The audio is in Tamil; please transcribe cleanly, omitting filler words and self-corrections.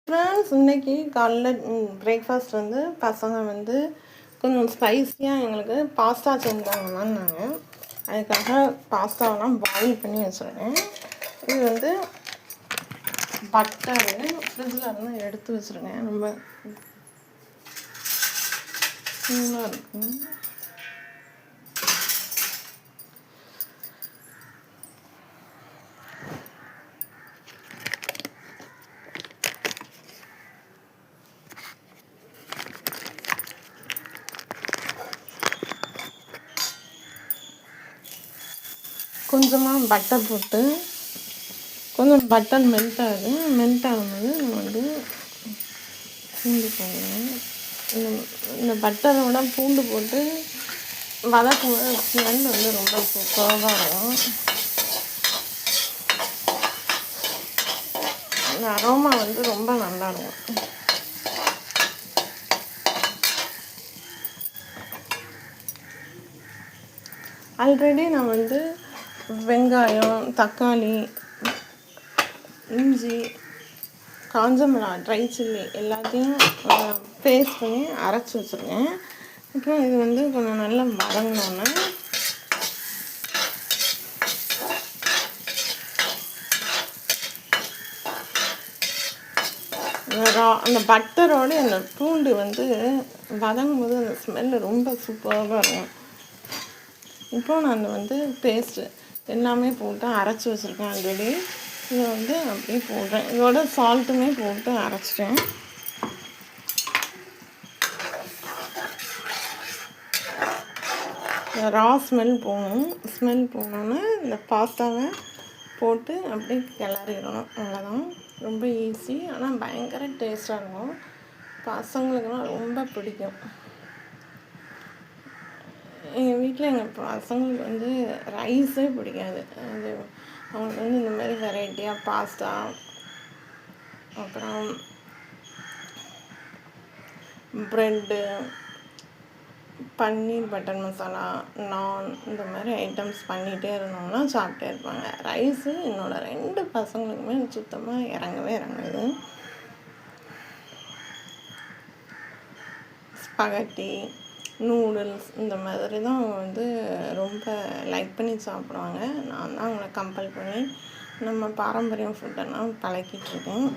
ஃப்ரெண்ட்ஸ், இன்னைக்கு காலைல பிரேக்ஃபாஸ்ட் வந்து பசங்க வந்து கொஞ்சம் ஸ்பைஸியாக எங்களுக்கு பாஸ்தா செஞ்சாங்கன்னாங்க. அதுக்காக பாஸ்தாவெல்லாம் பாயில் பண்ணி வச்சுருக்கேன். இது வந்து பட்டரு ஃப்ரிட்ஜில் இருந்து எடுத்து வச்சுருக்கேன். ரொம்ப சூடாக இருக்கும். கொஞ்சமாக பட்டர் போட்டு கொஞ்சம் பட்டர் மெல்ட் ஆகும்போது நம்ம வந்து பூண்டு போடணும். இந்த பட்டரோட பூண்டு போட்டு வதக்கும்போது ஸ்மெல் வந்து ரொம்ப சூப்பராக இருக்கும். இந்த அரோமா வந்து ரொம்ப நல்லா இருக்கும். ஆல்ரெடி நான் வந்து வெங்காயம், தக்காளி, இஞ்சி, காஞ்ச மிளகாய், ட்ரை சில்லி எல்லாத்தையும் பேஸ்ட் பண்ணி அரைச்சி வச்சுருக்கேன். அப்புறம் இது வந்து கொஞ்சம் நல்லா வதங்கினோன்னே அந்த பட்டரோடு அந்த பூண்டு வந்து வதங்கும் போது அந்த ஸ்மெல்லு ரொம்ப சூப்பராக இருக்கும். இப்போ நான் வந்து பேஸ்ட்டு எல்லாமே போட்டு அரைச்சி வச்சுருக்கேன் ஆல்ரெடி. இதை வந்து அப்படியே போடுறேன். இதோட சால்ட்டுமே போட்டு அரைச்சிட்டேன். ரா ஸ்மெல் போகணுன்னு இந்த பாஸ்தாவை போட்டு அப்படியே கிளறிடணும். அவ்வளோதான். ரொம்ப ஈஸி, ஆனால் பயங்கர டேஸ்ட்டாக இருக்கும். பசங்களுக்குலாம் ரொம்ப பிடிக்கும். எங்கள் வீட்டில் எங்கள் பசங்களுக்கு வந்து ரைஸே பிடிக்காது. அது அவங்களுக்கு வந்து இந்த மாதிரி வெரைட்டியாக பாஸ்தா, அப்புறம் ப்ரெட்டு, பன்னீர் பட்டர் மசாலா, நான் இந்த மாதிரி ஐட்டம்ஸ் பண்ணிகிட்டே இருந்தோம்னா சாப்பிட்டே இருப்பாங்க. ரைஸு என்னோடய 2 பசங்களுக்குமே சுத்தமாக இறங்காது. ஸ்பகட்டி, நூடுல்ஸ் இந்த மாதிரி தான் அவங்க வந்து ரொம்ப லைக் பண்ணி சாப்பிடுவாங்க. நான் தான் அவங்கள கம்பல் பண்ணி நம்ம பாரம்பரியம் ஃபுட்டெல்லாம் பழக்கிட்டுருக்கேன்.